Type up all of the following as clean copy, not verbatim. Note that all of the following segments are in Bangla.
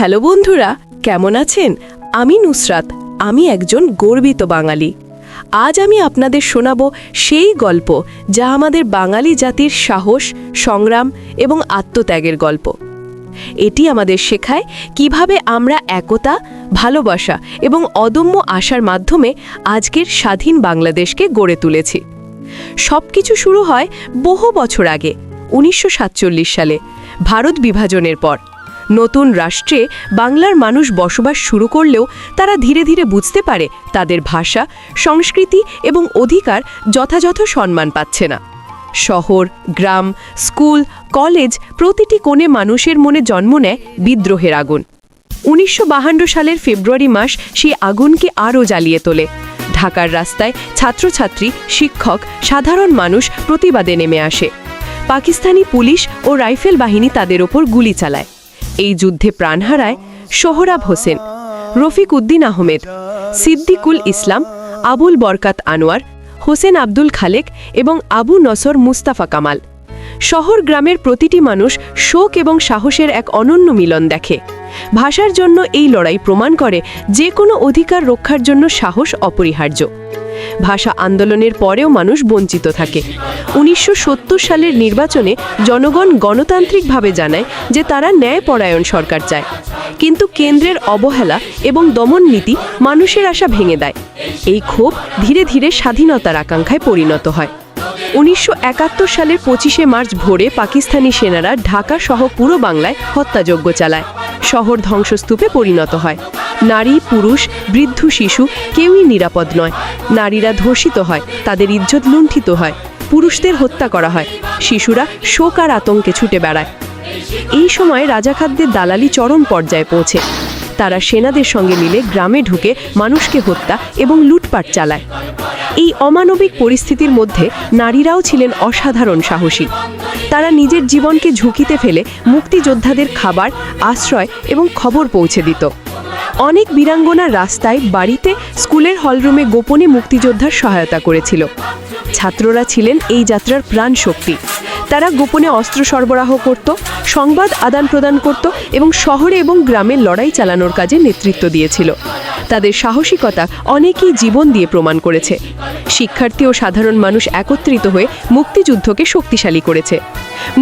হ্যালো বন্ধুরা, কেমন আছেন? আমি নুসরাত, আমি একজন গর্বিত বাঙালি। আজ আমি আপনাদের শোনাব সেই গল্প যা আমাদের বাঙালি জাতির সাহস, সংগ্রাম এবং আত্মত্যাগের গল্প। এটি আমাদের শেখায় কিভাবে আমরা একতা, ভালোবাসা এবং অদম্য আশার মাধ্যমে আজকের স্বাধীন বাংলাদেশকে গড়ে তুলেছি। সবকিছু শুরু হয় বহু বছর আগে, 1947 সালে, ভারত বিভাজনের পর। নতুন রাষ্ট্রে বাংলার মানুষ বসবাস শুরু করলেও তারা ধীরে ধীরে বুঝতে পারে তাদের ভাষা, সংস্কৃতি এবং অধিকার যথাযথ সম্মান পাচ্ছে না। শহর, গ্রাম, স্কুল, কলেজ প্রতিটি কোণে মানুষের মনে জন্ম নেয় বিদ্রোহের আগুন। 1952 সালের ফেব্রুয়ারি মাস সেই আগুনকে আরও জ্বালিয়ে তোলে। ঢাকার রাস্তায় ছাত্রছাত্রী, শিক্ষক, সাধারণ মানুষ প্রতিবাদে নেমে আসে। পাকিস্তানি পুলিশ ও রাইফেল বাহিনী তাদের ওপর গুলি চালায়। এই যুদ্ধে প্রাণ হারায় সোহরাব হোসেন, রফিক উদ্দিন আহমেদ, সিদ্দিকুল ইসলাম, আবুল বরকাত আনোয়ার, হোসেন আব্দুল খালেক এবং আবু নসর মুস্তাফা কামাল। শহর গ্রামের প্রতিটি মানুষ শোক এবং সাহসের এক অনন্য মিলন দেখে। ভাষার জন্য এই লড়াই প্রমাণ করে যে কোনো অধিকার রক্ষার জন্য সাহস অপরিহার্য। ভাষা আন্দোলনের পরেও মানুষ বঞ্চিত থাকে। 1970 সালের নির্বাচনে জনগণ গণতান্ত্রিকভাবে জানায় যে তারা ন্যায়পরায়ণ সরকার চায়, কিন্তু কেন্দ্রের অবহেলা এবং দমন নীতি মানুষের আশা ভেঙে দেয়। এই ক্ষোভ ধীরে ধীরে স্বাধীনতার আকাঙ্ক্ষায় পরিণত হয়। 1971 সালের 25শে মার্চ ভোরে পাকিস্তানি সেনারা ঢাকা সহ পুরো বাংলায় হত্যাযজ্ঞ চালায়। শহর ধ্বংসস্তূপে পরিণত হয়। নারী, পুরুষ, বৃদ্ধ, শিশু কেউই নিরাপদ নয়। নারীরা ধর্ষিত হয়, তাদের ইজ্জত লুণ্ঠিত হয়, পুরুষদের হত্যা করা হয়, শিশুরা শোক আর আতঙ্কে ছুটে বেড়ায়। এই সময় রাজাকারদের দালালি চরম পর্যায়ে পৌঁছে। তারা সেনাদের সঙ্গে মিলে গ্রামে ঢুকে মানুষকে হত্যা এবং লুটপাট চালায়। এই অমানবিক পরিস্থিতির মধ্যে নারীরাও ছিলেন অসাধারণ সাহসী। তারা নিজের জীবনকে ঝুঁকিতে ফেলে মুক্তিযোদ্ধাদের খাবার, আশ্রয় এবং খবর পৌঁছে দিত। অনেক বীরাঙ্গনা রাস্তায়, বাড়িতে, স্কুলের হলরুমে গোপনে মুক্তিযোদ্ধার সহায়তা করেছিল। ছাত্ররা ছিলেন এই যাত্রার প্রাণ শক্তি। তারা গোপনে অস্ত্র সরবরাহ করত, সংবাদ আদান প্রদান করত এবং শহরে এবং গ্রামে লড়াই চালানোর কাজে নেতৃত্ব দিয়েছিল। তাদের সাহসিকতা অনেকেই জীবন দিয়ে প্রমাণ করেছে। শিক্ষার্থী ও সাধারণ মানুষ একত্রিত হয়ে মুক্তিযুদ্ধকে শক্তিশালী করেছে।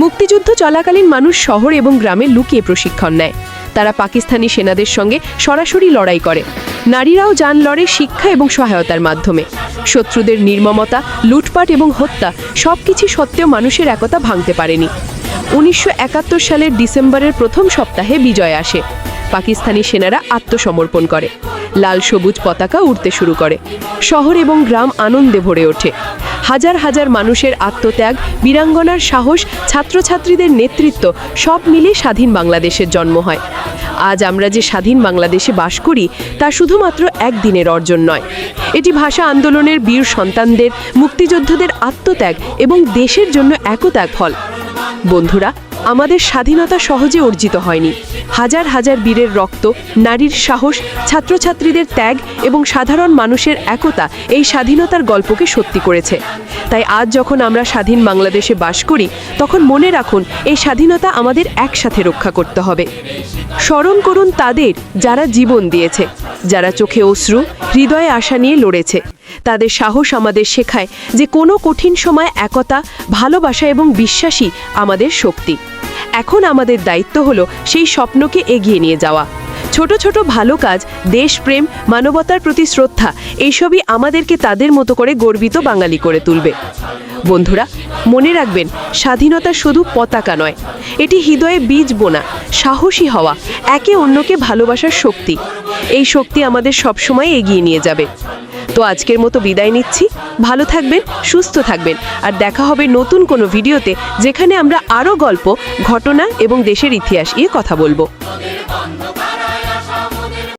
মুক্তিযুদ্ধ চলাকালীন মানুষ শহর এবং গ্রামে লুকিয়ে প্রশিক্ষণ নেয়। তারা পাকিস্তানি সেনাদের সঙ্গে সরাসরি লড়াই করে। নারীরাও যান লড়ে শিক্ষা এবং সহায়তার মাধ্যমে। শত্রুদের নির্মমতা, লুটপাট এবং হত্যা সবকিছু সত্ত্বেও মানুষের একতা ভাঙতে পারেনি। 1971 সালের ডিসেম্বরের প্রথম সপ্তাহে বিজয় আসে। পাকিস্তানি সেনারা আত্মসমর্পণ করে। লাল সবুজ পতাকা উড়তে শুরু করে। শহর এবং গ্রাম আনন্দে ভরে ওঠে। হাজার হাজার মানুষের আত্মত্যাগ, বীরাঙ্গনার সাহস, ছাত্রছাত্রীদের নেতৃত্ব সব মিলে স্বাধীন বাংলাদেশের জন্ম হয়। আজ আমরা যে স্বাধীন বাংলাদেশে বাস করি তা শুধুমাত্র একদিনের অর্জন নয়। এটি ভাষা আন্দোলনের বীর সন্তানদের, মুক্তিযোদ্ধাদের আত্মত্যাগ এবং দেশের জন্য একতার ফল। বন্ধুরা, আমাদের স্বাধীনতা সহজে অর্জিত হয়নি। হাজার হাজার বীরের রক্ত, নারীর সাহস, ছাত্রছাত্রীদের ত্যাগ এবং সাধারণ মানুষের একতা এই স্বাধীনতার গল্পকে সত্যি করেছে। তাই আজ যখন আমরা স্বাধীন বাংলাদেশে বাস করি, তখন মনে রাখুন এই স্বাধীনতা আমাদের একসাথে রক্ষা করতে হবে। স্মরণ করুন তাদের যারা জীবন দিয়েছে, যারা চোখে অশ্রু, হৃদয়ে আশা নিয়ে লড়েছে। তাদের সাহস আমাদের শেখায় যে কোনো কঠিন সময় একতা, ভালোবাসা এবং বিশ্বাসই আমাদের শক্তি। এখন আমাদের দায়িত্ব হলো সেই স্বপ্নকে এগিয়ে নিয়ে যাওয়া। ছোট ছোট ভালো কাজ, দেশপ্রেম, মানবতার প্রতি শ্রদ্ধা এইসবই আমাদেরকে তাদের মতো করে গর্বিত বাঙালি করে তুলবে। বন্ধুরা, মনে রাখবেন, স্বাধীনতা শুধু পতাকা নয়, এটি হৃদয়ে বীজ বোনা, সাহসী হওয়া, একে অন্যকে ভালোবাসার শক্তি। এই শক্তি আমাদের সবসময় এগিয়ে নিয়ে যাবে। তো আজকের মতো বিদায় নিচ্ছি। ভালো থাকবেন, সুস্থ থাকবেন, আর দেখা হবে নতুন কোনো ভিডিওতে, যেখানে আমরা আরও গল্প, ঘটনা এবং দেশের ইতিহাস নিয়ে কথা বলবো।